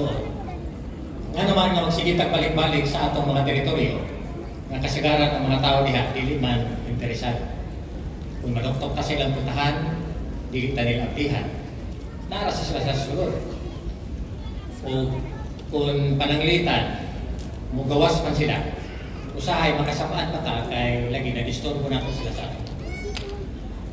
igsuon. Nga naman nga magsige balik-balik sa atong mga teritoryo, nga kasagaran ang mga tao diha, dili man interesado. Kung madoktok ta silang puntahan, dili ta nila aplihan. Nara sa sila sa sulod. O kung pananglitan, mugawas man sila, usahay makasapaan pa ta kay lagi na disturbo nato sila sa atin.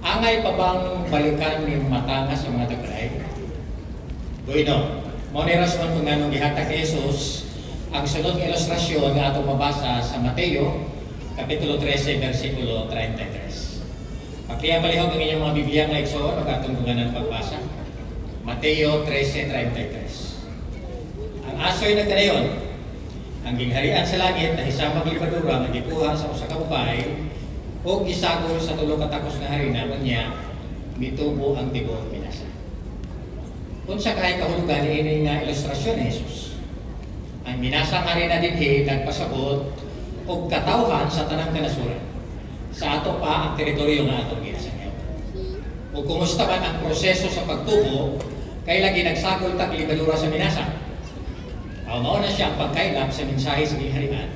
Angay pa bang balikan ni matanga sa mga taglay? Bueno, mao ni rason kung anong gihatag ni Jesus ang sunod nga ilustrasyon nga atong mabasa sa Mateo kapitulo 13 bersikulo 33. Pakliya palihog ang inyong mga Biblia nga igsoon ug atong tunganan pagbasa. Mateo 13:33. Ang asoy na kanayon, ang gingharian sa langit na hisamang libadura nga gikuha sa usa ka babae o gisagol sa tulo ka takos nga harina unya mitubo ang tibuok minasa. Unsa kay kahulugan ini nga ilustrasyon ni Jesus? Ang minasa nga harina dinhi nagpasabot og katawhan sa tanang kanasuran sa ato pa ang teritoryo nga atong ginasangyaw. Ug kumusta man ang proseso sa pagtubo kay lagi nagsagol tag libadura sa minasa. Mao na siya ang pagkailap sa mensahe sa gingharian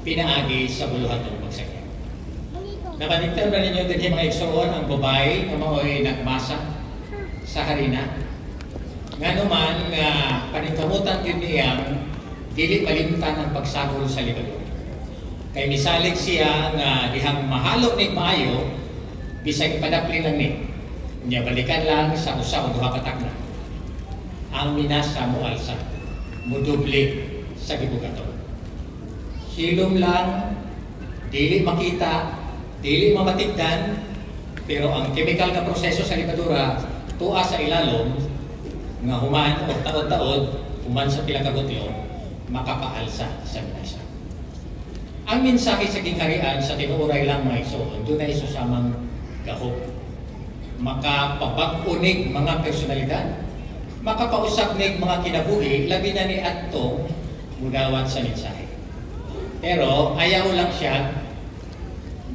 pinaagi sa buluhatong pagsakyaw. Nabaligtad ba ninyo din mga igsoon ang babae na mao'y nagmasa sa harina? Nga naman nga paningkamutan yun niyang dili malimtan ang pagsagol sa libadura. Kay misalig siya nga dihang mahalo ni maayo bisag ipadapli lang ni. Nya balikan lang sa usa o duha ka takna. Ang minasa mo alsa, mudubli sa gibugaton. Hilom lang, dili makita, dili mamatigdan, pero ang chemical na proseso sa libadura tuwa sa ilalom nga human o taod-taod human sa pila ka gutlo makapaalsa sa minasa. Ang mensahe sa gingharian sa tinuoray lang mga igsoon, dunay susamang gahom. Makapapag-unig mga personalidad, makapausap nig mga kinabuhi labi na ni adtong mudawat sa mensahe. Pero ayaw lang siya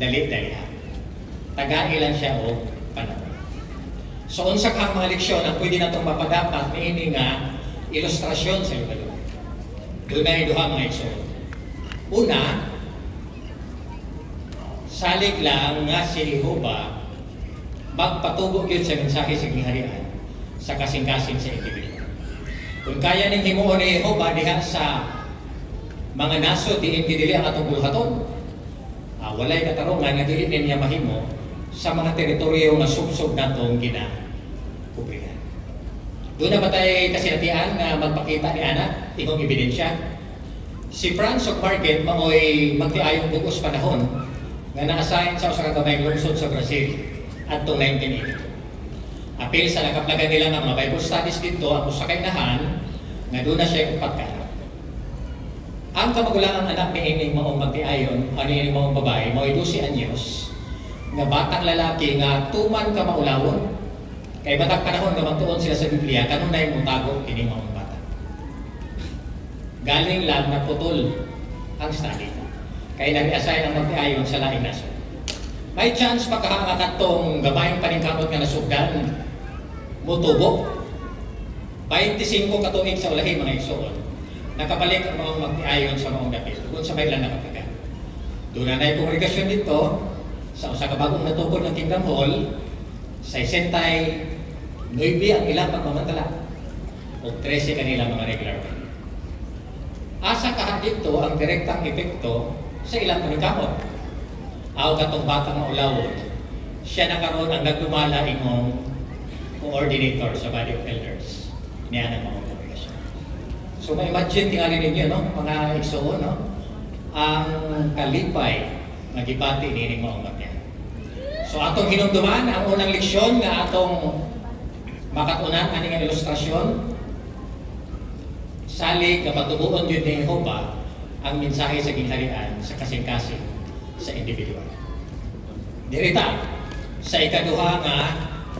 dali-dalihan. Tagailan siya o panahon. So unsa kang mga leksyon ang pwede natong mapadapat niini nga ilustrasyon sa libadura. Dunay duha mga igsoon. Una, salig lang nga si Jehova magpatubo gyud sa mensahe sa gingharian sa kasing-kasing sa individual. Kung kaya ning himuon ni Jehova diha sa mga nasod diin dili ang atong buluhaton, walay katarungan nga dili niya mahimo sa mga teritoryo nga subsob natong ginakubrihan. Doon na ba tayo kasinatian na magpakita ni Ana, tingong ebidensya? Si Franz of Market mao'y magtiayong bugos panahon nga na-assign sa usa ka gamayng lungsod sa Brazil adtong 1982. Apil sa nakaplagan nila ng mga Bible studies dito ang usa ka inahan nga doon na siya upat ka. Ang kamagulangang anak ni ining maong magtiayon, ani ining maong babae, mao'y 12 anyos, nga batang lalaki nga tuman ka maulawon, kay batang panahon nga magtuon sila sa Biblia, kanunay mutago ining maong bata. Galing lang na putol ang study, kay nag-assign ang magtiayon sa laing nasod. May chance makakatong gamayng paningkamot nga nasugdan, mutubo, 25 katuig sa ulahi mga igsoon, nakabalik ang mga magtiayon sa mga dapit kung sa may ilan nakapiga. Doon na yung kongregasyon dito sa usa ka bagong natukod ng Kingdom Hall sa 69 ang ilang pagmamantala o 13 kanila mga regular men. Asa kahat dito ang direktang epekto sa ilang paningkamot. Aw katong batang maulawon, siya na karon ang nagdumala imong coordinator sa body of elders niya ng mga kongregasyon. So ma-imagine tingali ninyo, no? Mga igsoon, no? Ang kalipay na gibati nining maong magyan. So atong hinumduman ang unang leksyon nga atong makatunan ani nga ilustrasyon. Salig nga patubuon yun ni Jehova ang mensahe sa gingharian sa kasing-kasing sa individual. Dirita sa ikaduha nga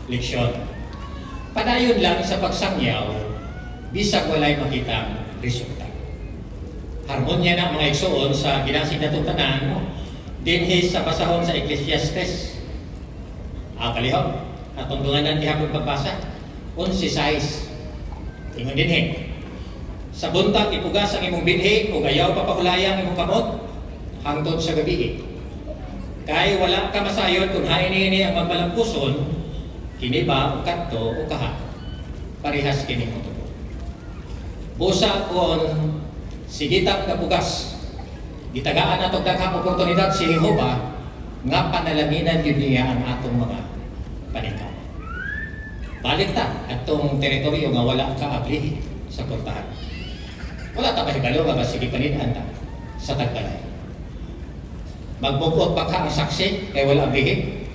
leksyon. Padayon lang sa pagsangyaw bisag walay makitang resulta. Harmonya na mga igsoon sa ginasig natong tanan dinhi sa basahon sa Ecclesiastes. Palihog, atong dunganan gihapon pagbasa 11:6. Ingon dinhi. Sa buntag ipugas ang imong binhi o ayaw papakulayan imong kamot hangtod sa gabi. Kay wala ka masayod kung hain ini ang magpalampuson, kini ba o kadto o kaha. Parehas kini mo tubo. Busa kon sigitang kapugas. Gitagaan nato daghang oportunidad si Jehova nga panalaginan yun niya ang atong mga paningkamot. Balik ta atong teritoryo nga wala ka ablihi sa portahan. Wala ta mahibalo nga sige panidan ta sa tagbalay. Magbukod pa ka ang saksi kay wala ablihi.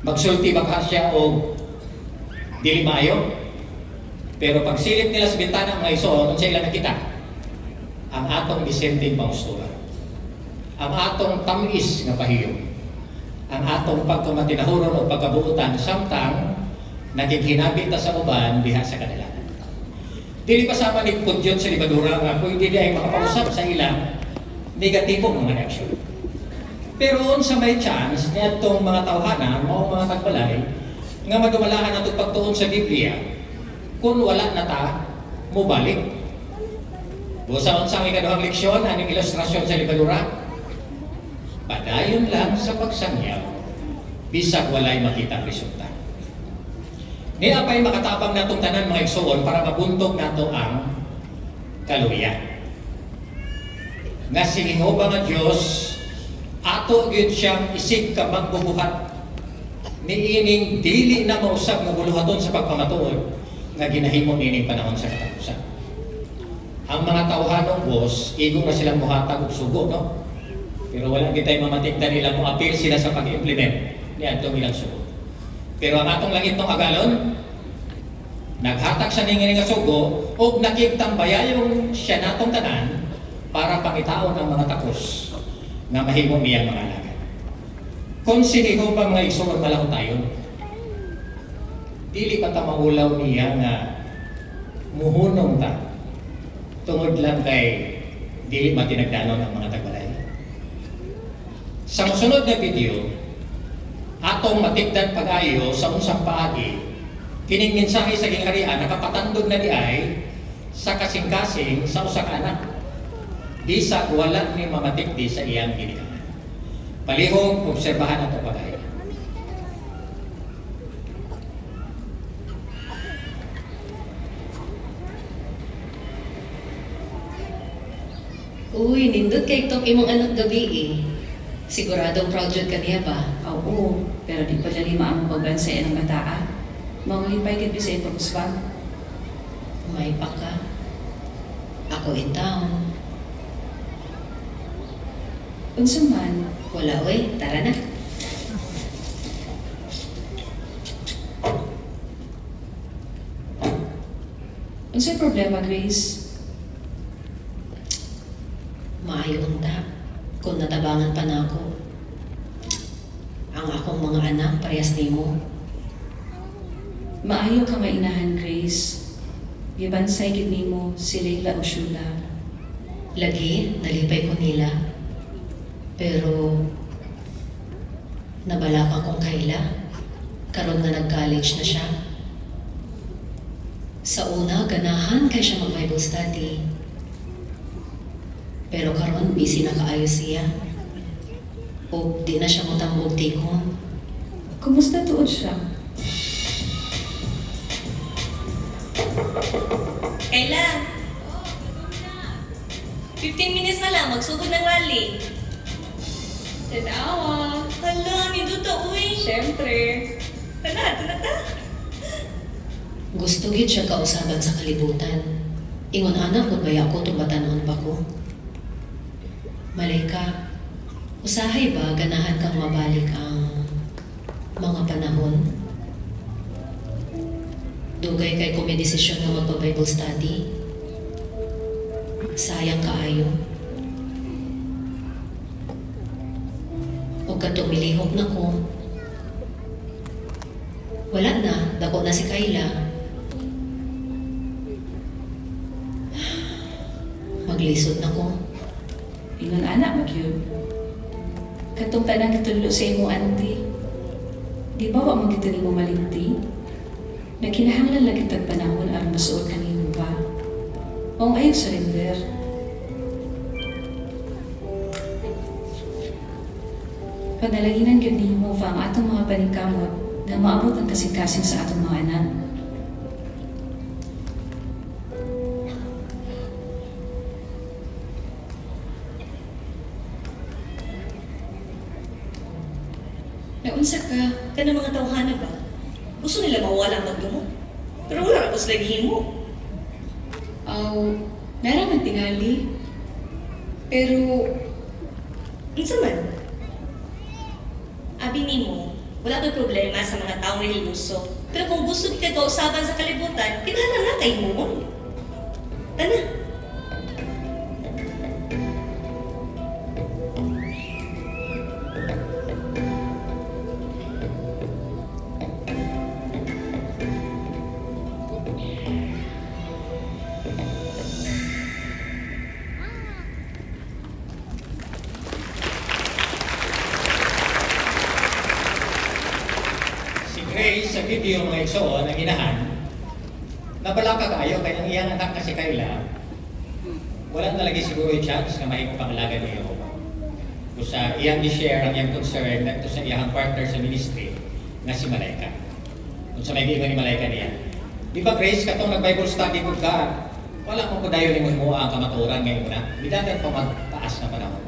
Magsulti ba ka siya o dili maayo. Pero pag silip nila sa bintana mga iso, ano sila nakita? Ang atong disenteng pangstura. Ang atong tamis nga pahiyo. Ang atong pagkamatinahuron o pagkabuutan samtang nagighinabit ta sa uban diha sa kadalanan. Dili pa sa manigpudyot sa libadura nga kung hindi ay makapausap sa ilang negatibong mga reaksyon. Pero sa may chance nitong mga tawhana, mga tagbalay, nga madumalaan nato pagtuon sa Biblia, kung wala na ta, mubalik. Busa unsang ikaduhang leksyon, aning ilustrasyon sa libadura, padayon lang sa pagsangyaw, bisag walay makita resulta. Ni apay makatabang natong tanan mga igsoon para mabuntog nato ang kaluya. Nga si Jehova nga Dios ato gyud siyang isig ka magbubuhat niining dili na mausab nga buluhaton sa pagpamatuod nga ginahimo niining panahon sa katapusan. Ang mga tawhanong boss, igong na silang muhatag og sugo, no? Pero wala kitay mamatikdan nila mo appeal sila sa pag-implement ni atong ilang sugo. Pero ang atong langit ng agalon, naghatag sa ningin nga sugo o nakigtambayayong siya natong tanan para pangitaon ang mga takos nga mahimo niyang mga alagad. Kung siniho pa mga igsoon malaw tayo, dili pa ta maulaw niya nga muhunong ta tungod lang kay dili matinagdanon ang mga tagbalay. Sa musunod na video, atong matigdan pag-ayo sa unsang paagi, kining mensahe sa gingharian nakapatandog na di ay sa kasing-kasing sa usa ka anak. Bisag wala ni mamatikdi sa iyang ginikanan. Palihog, obserbahan ato pag-ayo. Uy, nindot kay tok imong anak gabi eh. Siguradong project ka niya ba? Oo, pero di pa dali maamong pagbansay ng bataan. Manglipay kit bisay pagusbag. May pa ka. Ako in town. Unsa man, Wala we, tara na. unsay problema, Grace? Maayo unta. Kung natabangan pa na ako. Ang akong mga anak, parehas nimo. Maayo ka mainahan, Grace. Gibansay gid nimo si Leila o Shula. Lagi, nalipay ko nila. Pero, nabalak akong kaila. Karon na nag-college na siya. Sa una, ganahan kay siya mag-Bible study. Pero karon busy na kaayo siya. O di na siya motambog tikon. Kumusta tuod siya? Kayla? 15 minutes na lang, magsugod ng rally. Tanawa. Hala, nindot to, uy. Siyempre. Tana. Gusto gid siya kausaban sa kalibutan. Ingon anak ko baya ko tubatanon pa ko. Malayka, usahay ba ganahan kang mabalik ang mga panahon? Dugay kay ko may desisyon nga magpa-Bible study. Sayang kaayo. O kato milihok na ko. Wala na, dako na si Kayla. Maglisod na ko. Ingon anak magyud. Katong tanang gitulo sa imo auntie. Di ba wa man kita nimo malinti? Nagkinahanglan lagi tag panahon aron masuod kanimo ba? O ayong surrender. Panalaginan gyud ni Jehovah ang atong mga paningkamot na maabot ang kasing-kasing sa atong mga anak. Naunsa ka? Kana mga tawhana ba? Gusto nila mawala ang magdumo. Pero wala rapos lagihin mo. Aw, naraman tingali. Pero, Unsa man? Abi nimo, wala ko'y problema sa mga taong relihiyoso. Pero kung gusto di ka kausaban sa kalibutan, kinahanglan na kay mo. Tana. Si Grace sa video mga igsoon, ang inahan, nabala ka kayo, kaya ang iyang anak na si Kayla, wala talaga siguro yung chance na mahigong pangalaga ni Jehovah. Kung sa iyang i-share ang iyang concern na ito sa iyang partner sa ministry, nga si Malaika. Kung sa may giban ni Malaika niya. Di ba Grace, katong nag-Bible study ko ka, wala mong kudayo ni mo ang kamaturan ngayon na, bidagan pa magtaas na panahon.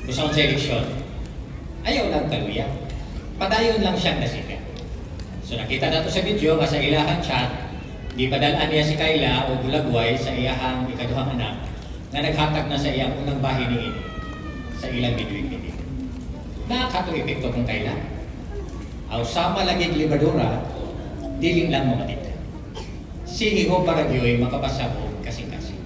Kung sa eleksyon, ayaw lang kaluya. Padayon lang siyang nasika. So nakita nato sa video nga sa ilahang chat, di padalaan niya si Kayla o Bulagway sa iyahang ikaduhang anak na naghatag na sa iyang unang bahin ni ini sa ilang biduing ini. Nakakato epekto kung Kayla. Aw sama lagi libadura, diling lang mo matita. Si Jehovah Baragyoy makapasabog kasing-kasing.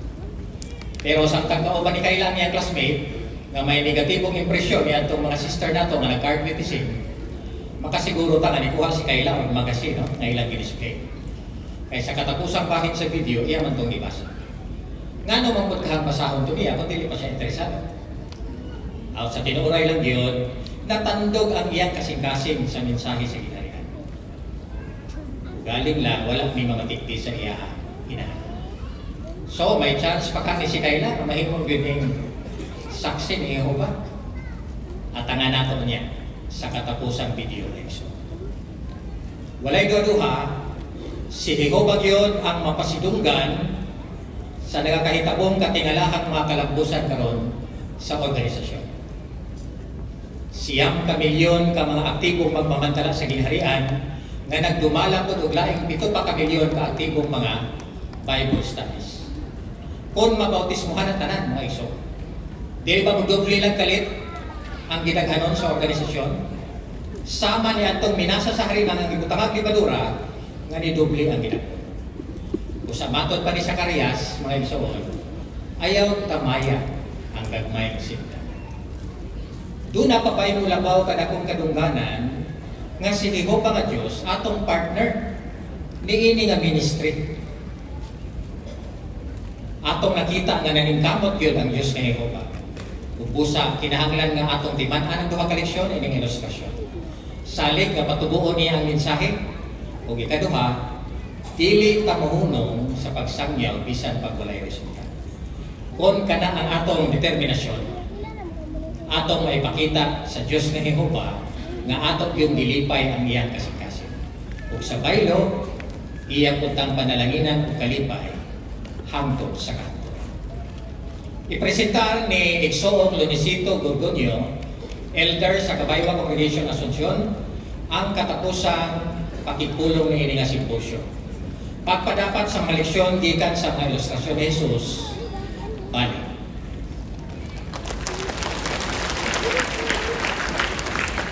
Pero sa kagkauban ni Kayla niya classmate, nga may negatibong impresyon niya itong mga sister nato nga nag-card-witnessing, makasiguro ta nga nikuha si Kayla o magazine no, na ilang display. Kaya sa katapusang bahid sa video, iya man itong ibasa. Nga no mangpagkahang basahon ito niya kung dili pa siya interesado. Aw sa tinuuray lang yun, natandog ang iyang kasing-kasing sa mensahe sa ginharian. Galing lang, wala ni mga tikti sa iya inahan. So may chance pa ka ni si Kayla na mahimong yun yung saksi ni Jehovah. At ang nato niya sa katapusang video lecture. Walay duha, si Jehovah yun ang mapasidunggan sa nagakahitabong katingalahang mga kalambusan karon sa organisasyon. Siyam ka milyon ka mga aktibong magmamantala sa ginharian nga nagdumala po og laing 7 pa ka milyon ka aktibong mga Bible studies. Kung mabautismuhan ang tanan mga iso, di ba magdoble lang kalit ang ginaghanon sa organisasyon? Sama niya itong minasa sa harinan ang ibutangag libadura nga ni doble ang ginaghanon. Kung sa matod pa ni Zacarias, mga igsoon, ayaw tamaya ang gagmayng sinta. Doon na pa yung labaw kadakong kadungganan nga si Jehovah nga Diyos atong partner ni ini nga ministry. Atong nakita nga naningkamot yun ang Diyos nga Jehovah. Ubusa, kinahanglan nga atong timan-an ang duha ka leksyon ining ilustrasyon. Salig nga matubuon niya ang mensahe o ikaduha, dili ta mahunong sa pagsangyaw bisan pag walay resulta. Kung kana ang atong determinasyon, atong maipakita sa Diyos nga Jehovah nga atong yung dilipay ang iyang kasing-kasing. Ug sa baylo, iyang puntang panalanginan ug kalipay hangtod sa kanto. Ipresentar ni Igsoong Lunisito Gorgonio, elder sa Kabaywa Congregation Asuncion, ang katapusang pakipulong ni ini nga simposyo. Pagpadapat sa maleksyon gikan sa mga ilustrasyon ni Jesus, balik.